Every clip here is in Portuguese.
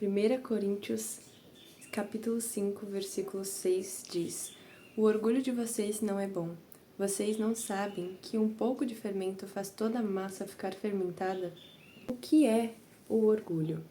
1 Coríntios, capítulo 5, versículo 6 diz: O orgulho de vocês não é bom. Vocês não sabem que um pouco de fermento faz toda a massa ficar fermentada? O que é o orgulho?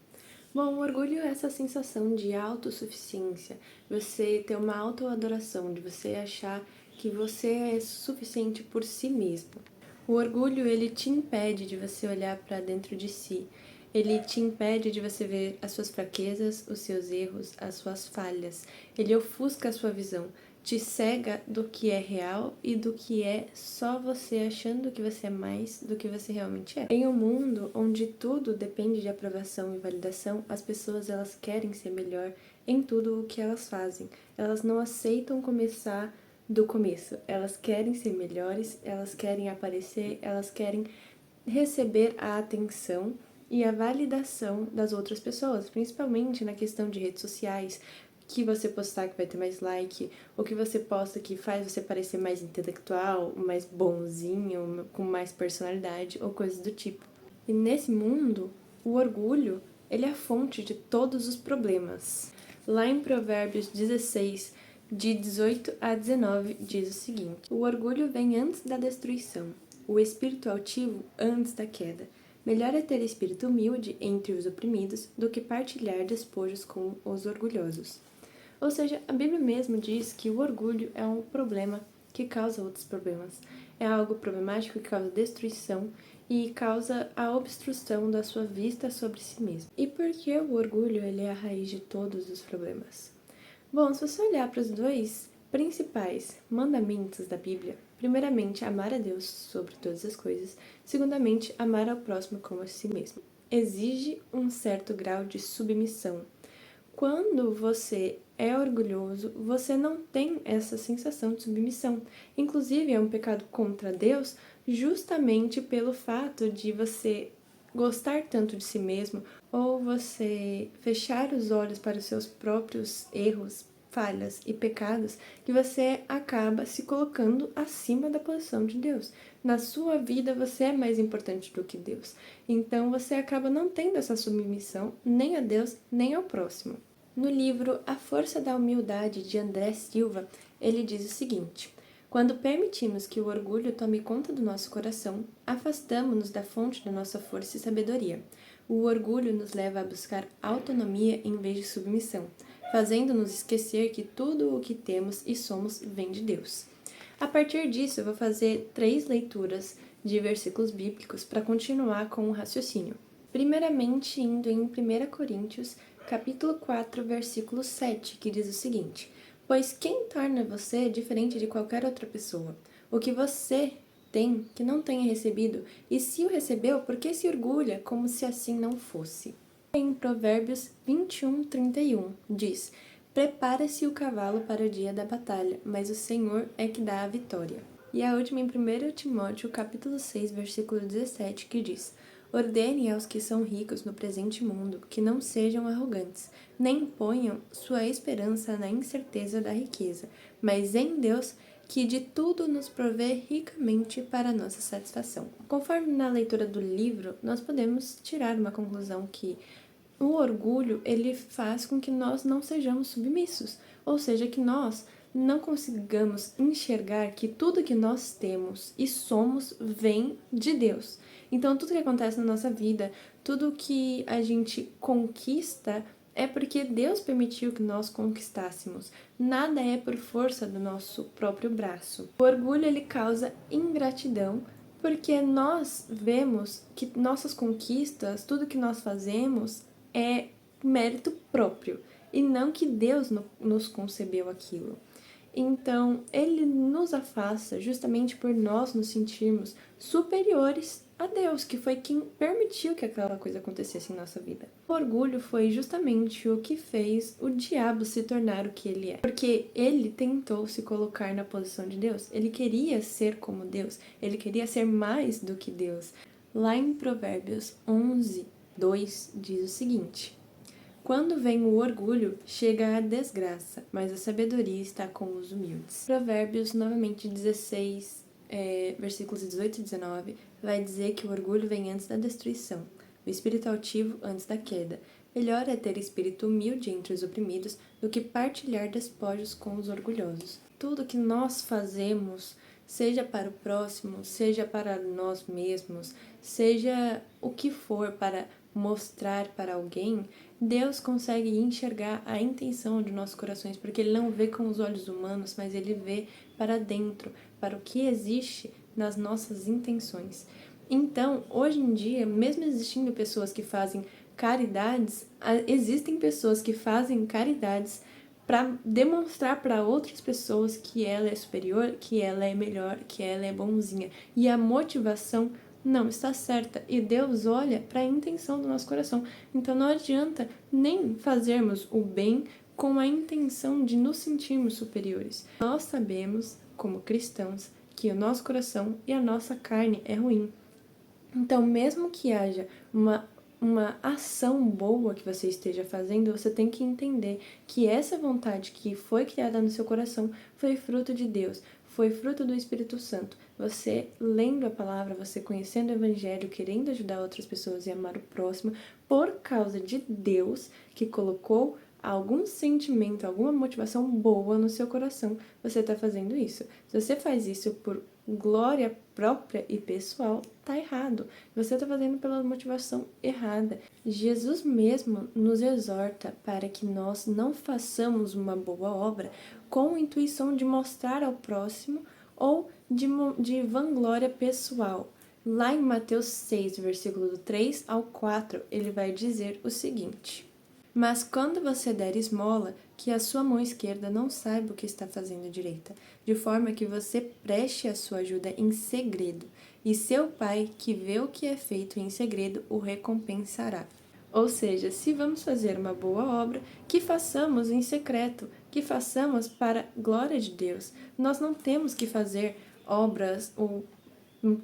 Bom, o orgulho é essa sensação de autossuficiência, você ter uma autoadoração, de você achar que você é suficiente por si mesmo. O orgulho, ele te impede de você olhar para dentro de si. Ele te impede de você ver as suas fraquezas, os seus erros, as suas falhas. Ele ofusca a sua visão, te cega do que é real e do que é só você achando que você é mais do que você realmente é. Em um mundo onde tudo depende de aprovação e validação, as pessoas elas querem ser melhor em tudo o que elas fazem. Elas não aceitam começar do começo. Elas querem ser melhores, elas querem aparecer, elas querem receber a atenção e a validação das outras pessoas, principalmente na questão de redes sociais, que você postar que vai ter mais like, ou que você posta que faz você parecer mais intelectual, mais bonzinho, com mais personalidade, ou coisas do tipo. E nesse mundo, o orgulho, ele é a fonte de todos os problemas. Lá em Provérbios 16, de 18 a 19, diz o seguinte: O orgulho vem antes da destruição, o espírito altivo antes da queda. Melhor é ter espírito humilde entre os oprimidos do que partilhar despojos com os orgulhosos. Ou seja, a Bíblia mesmo diz que o orgulho é um problema que causa outros problemas. É algo problemático que causa destruição e causa a obstrução da sua vista sobre si mesmo. E por que o orgulho ele é a raiz de todos os problemas? Bom, se você olhar para os dois principais mandamentos da Bíblia, primeiramente, amar a Deus sobre todas as coisas, segundamente, amar ao próximo como a si mesmo. Exige um certo grau de submissão. Quando você é orgulhoso, você não tem essa sensação de submissão. Inclusive, é um pecado contra Deus justamente pelo fato de você gostar tanto de si mesmo ou você fechar os olhos para os seus próprios erros, falhas e pecados, que você acaba se colocando acima da posição de Deus. Na sua vida, você é mais importante do que Deus. Então, você acaba não tendo essa submissão nem a Deus, nem ao próximo. No livro A Força da Humildade, de André Silva, ele diz o seguinte: Quando permitimos que o orgulho tome conta do nosso coração, afastamo-nos da fonte da nossa força e sabedoria. O orgulho nos leva a buscar autonomia em vez de submissão, fazendo-nos esquecer que tudo o que temos e somos vem de Deus. A partir disso, eu vou fazer 3 leituras de versículos bíblicos para continuar com o raciocínio. Primeiramente, indo em 1 Coríntios, capítulo 4, versículo 7, que diz o seguinte: Pois quem torna você diferente de qualquer outra pessoa? O que você tem que não tenha recebido, e se o recebeu, por que se orgulha como se assim não fosse? Em Provérbios 21:31, diz: Prepara-se o cavalo para o dia da batalha, mas o Senhor é que dá a vitória. E a última em 1 Timóteo, capítulo 6, versículo 17, que diz: Ordene aos que são ricos no presente mundo que não sejam arrogantes, nem ponham sua esperança na incerteza da riqueza, mas em Deus, que de tudo nos provê ricamente para a nossa satisfação. Conforme na leitura do livro, nós podemos tirar uma conclusão que o orgulho, ele faz com que nós não sejamos submissos, ou seja, que nós não consigamos enxergar que tudo que nós temos e somos vem de Deus. Então, tudo que acontece na nossa vida, tudo que a gente conquista é porque Deus permitiu que nós conquistássemos. Nada é por força do nosso próprio braço. O orgulho, ele causa ingratidão, porque nós vemos que nossas conquistas, tudo que nós fazemos, é mérito próprio, e não que Deus nos concebeu aquilo. Então, ele nos afasta justamente por nós nos sentirmos superiores a Deus, que foi quem permitiu que aquela coisa acontecesse em nossa vida. O orgulho foi justamente o que fez o diabo se tornar o que ele é. Porque ele tentou se colocar na posição de Deus, ele queria ser como Deus, ele queria ser mais do que Deus. Lá em Provérbios 11:2 diz o seguinte: Quando vem o orgulho, chega a desgraça, mas a sabedoria está com os humildes. Provérbios, novamente 16, versículos 18 e 19, vai dizer que o orgulho vem antes da destruição, o espírito altivo antes da queda. Melhor é ter espírito humilde entre os oprimidos do que partilhar despojos com os orgulhosos. Tudo que nós fazemos, seja para o próximo, seja para nós mesmos, seja o que for para mostrar para alguém, Deus consegue enxergar a intenção de nossos corações, porque Ele não vê com os olhos humanos, mas Ele vê para dentro, para o que existe nas nossas intenções. Então, hoje em dia, mesmo existindo pessoas que fazem caridades, existem pessoas que fazem caridades para demonstrar para outras pessoas que ela é superior, que ela é melhor, que ela é bonzinha. E a motivação não está certa. E Deus olha para a intenção do nosso coração. Então não adianta nem fazermos o bem com a intenção de nos sentirmos superiores. Nós sabemos, como cristãos, que o nosso coração e a nossa carne é ruim. Então, mesmo que haja uma ação boa que você esteja fazendo, você tem que entender que essa vontade que foi criada no seu coração foi fruto de Deus, foi fruto do Espírito Santo. Você lendo a palavra, você conhecendo o Evangelho, querendo ajudar outras pessoas e amar o próximo, por causa de Deus que colocou algum sentimento, alguma motivação boa no seu coração, você está fazendo isso. Se você faz isso por glória própria e pessoal, tá errado. Você está fazendo pela motivação errada. Jesus mesmo nos exorta para que nós não façamos uma boa obra com a intuição de mostrar ao próximo ou de vanglória pessoal. Lá em Mateus 6, versículo do 3 ao 4, ele vai dizer o seguinte: Mas quando você der esmola, que a sua mão esquerda não saiba o que está fazendo a direita, de forma que você preste a sua ajuda em segredo, e seu pai, que vê o que é feito em segredo, o recompensará. Ou seja, se vamos fazer uma boa obra, que façamos em secreto, que façamos para a glória de Deus. Nós não temos que fazer obras ou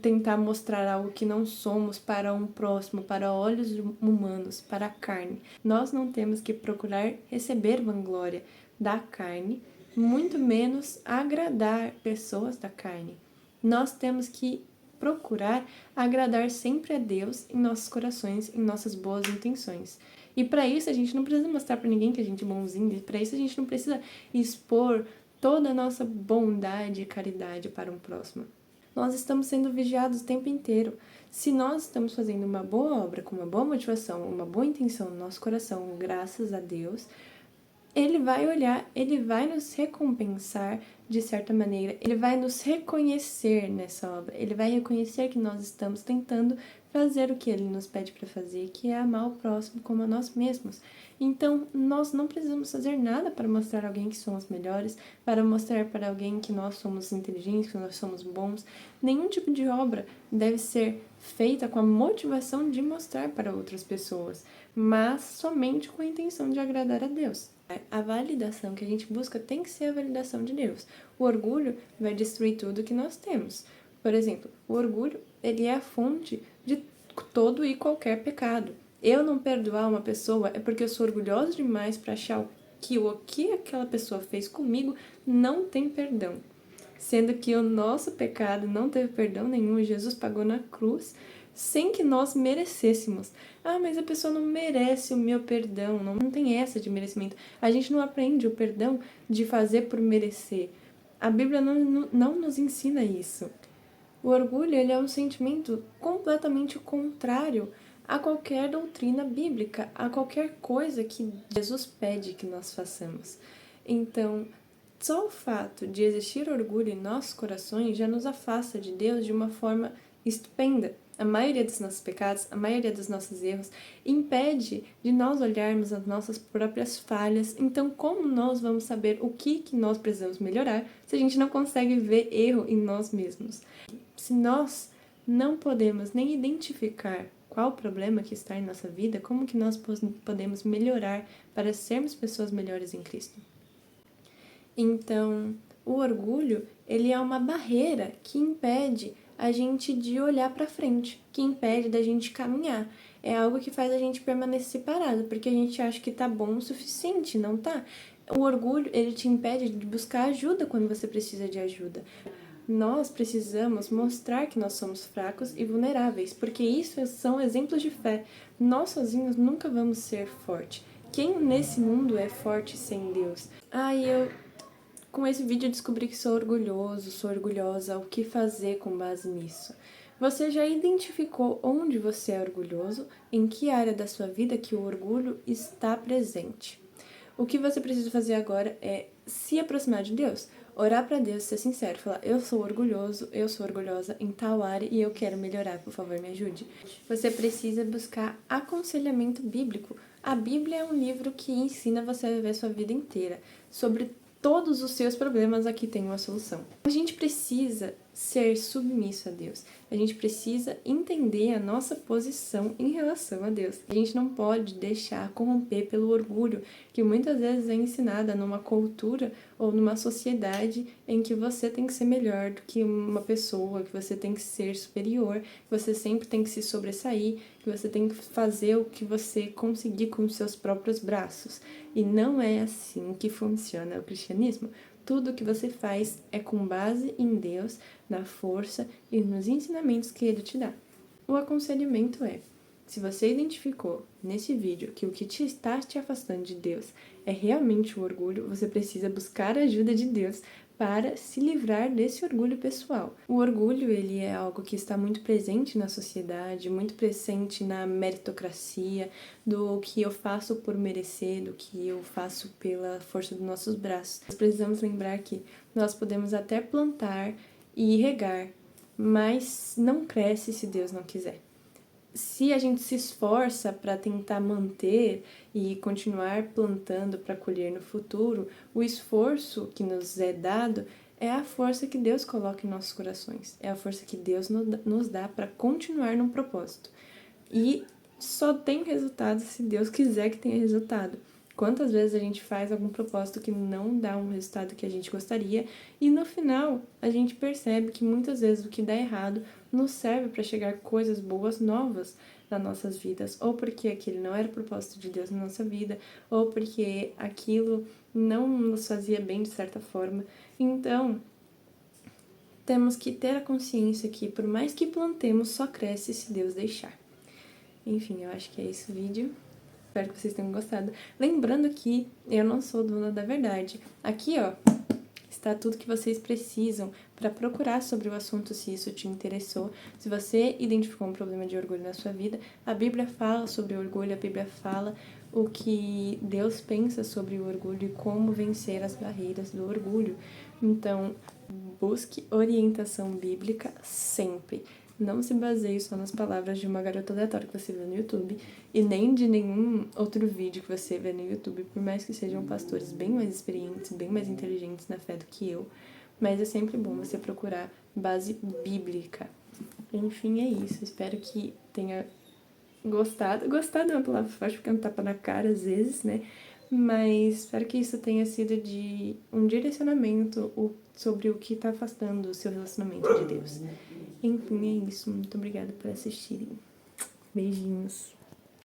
tentar mostrar algo que não somos para um próximo, para olhos humanos, para a carne. Nós não temos que procurar receber vanglória da carne, muito menos agradar pessoas da carne. Nós temos que procurar agradar sempre a Deus em nossos corações, em nossas boas intenções. E para isso a gente não precisa mostrar para ninguém que a gente é bonzinho, para isso a gente não precisa expor toda a nossa bondade e caridade para um próximo. Nós estamos sendo vigiados o tempo inteiro. Se nós estamos fazendo uma boa obra, com uma boa motivação, uma boa intenção no nosso coração, graças a Deus, Ele vai olhar, Ele vai nos recompensar de certa maneira, Ele vai nos reconhecer nessa obra, Ele vai reconhecer que nós estamos tentando fazer o que Ele nos pede para fazer, que é amar o próximo como a nós mesmos. Então, nós não precisamos fazer nada para mostrar a alguém que somos melhores, para mostrar para alguém que nós somos inteligentes, que nós somos bons. Nenhum tipo de obra deve ser feita com a motivação de mostrar para outras pessoas, mas somente com a intenção de agradar a Deus. A validação que a gente busca tem que ser a validação de Deus. O orgulho vai destruir tudo que nós temos. Por exemplo, o orgulho, ele é a fonte de todo e qualquer pecado. Eu não perdoar uma pessoa é porque eu sou orgulhosa demais para achar que o que aquela pessoa fez comigo não tem perdão. Sendo que o nosso pecado não teve perdão nenhum, Jesus pagou na cruz sem que nós merecêssemos. Ah, mas a pessoa não merece o meu perdão, não tem essa de merecimento. A gente não aprende o perdão de fazer por merecer. A Bíblia não nos ensina isso. O orgulho, ele é um sentimento completamente contrário a qualquer doutrina bíblica, a qualquer coisa que Jesus pede que nós façamos. Então, só o fato de existir orgulho em nossos corações já nos afasta de Deus de uma forma estupenda. A maioria dos nossos pecados, a maioria dos nossos erros, impede de nós olharmos as nossas próprias falhas. Então, como nós vamos saber o que nós precisamos melhorar se a gente não consegue ver erro em nós mesmos? Se nós não podemos nem identificar qual o problema que está em nossa vida, como que nós podemos melhorar para sermos pessoas melhores em Cristo? Então, o orgulho, ele é uma barreira que impede a gente de olhar para frente, que impede da gente caminhar. É algo que faz a gente permanecer parado, porque a gente acha que tá bom o suficiente, não tá? O orgulho, ele te impede de buscar ajuda quando você precisa de ajuda. Nós precisamos mostrar que nós somos fracos e vulneráveis, porque isso são exemplos de fé. Nós sozinhos nunca vamos ser fortes. Quem nesse mundo é forte sem Deus? Com esse vídeo eu descobri que sou orgulhoso, sou orgulhosa, o que fazer com base nisso? Você já identificou onde você é orgulhoso? Em que área da sua vida que o orgulho está presente? O que você precisa fazer agora é se aproximar de Deus, orar para Deus, ser sincero, falar: eu sou orgulhoso, eu sou orgulhosa em tal área e eu quero melhorar, por favor, me ajude. Você precisa buscar aconselhamento bíblico. A Bíblia é um livro que ensina você a viver sua vida inteira. Sobre todos os seus problemas, aqui tem uma solução. A gente precisa ser submisso a Deus. A gente precisa entender a nossa posição em relação a Deus. A gente não pode deixar corromper pelo orgulho, que muitas vezes é ensinada numa cultura ou numa sociedade em que você tem que ser melhor do que uma pessoa, que você tem que ser superior, que você sempre tem que se sobressair, que você tem que fazer o que você conseguir com os seus próprios braços. E não é assim que funciona o cristianismo. Tudo que você faz é com base em Deus, na força e nos ensinamentos que Ele te dá. O aconselhamento é: se você identificou nesse vídeo que o que está te afastando de Deus é realmente o orgulho, você precisa buscar a ajuda de Deus para se livrar desse orgulho pessoal. O orgulho, ele é algo que está muito presente na sociedade, muito presente na meritocracia, do que eu faço por merecer, do que eu faço pela força dos nossos braços. Nós precisamos lembrar que nós podemos até plantar e regar, mas não cresce se Deus não quiser. Se a gente se esforça para tentar manter e continuar plantando para colher no futuro, o esforço que nos é dado é a força que Deus coloca em nossos corações, é a força que Deus nos dá para continuar num propósito. E só tem resultado se Deus quiser que tenha resultado. Quantas vezes a gente faz algum propósito que não dá um resultado que a gente gostaria e no final a gente percebe que muitas vezes o que dá errado nos serve para chegar coisas boas, novas nas nossas vidas, ou porque aquele não era o propósito de Deus na nossa vida, ou porque aquilo não nos fazia bem de certa forma. Então, temos que ter a consciência que por mais que plantemos, só cresce se Deus deixar. Enfim, eu acho que é esse o vídeo. Espero que vocês tenham gostado. Lembrando que eu não sou dona da verdade. Aqui, ó, está tudo que vocês precisam para procurar sobre o assunto se isso te interessou. Se você identificou um problema de orgulho na sua vida, a Bíblia fala sobre o orgulho, a Bíblia fala o que Deus pensa sobre o orgulho e como vencer as barreiras do orgulho. Então, busque orientação bíblica sempre. Não se baseie só nas palavras de uma garota aleatória que você vê no YouTube e nem de nenhum outro vídeo que você vê no YouTube, por mais que sejam pastores bem mais experientes, bem mais inteligentes na fé do que eu. Mas é sempre bom você procurar base bíblica. Enfim, é isso. Espero que tenha gostado. Gostado é uma palavra forte porque é um tapa na cara às vezes, né? Mas espero que isso tenha sido de um direcionamento sobre o que está afastando o seu relacionamento de Deus. Enfim, é isso. Muito obrigada por assistirem. Beijinhos.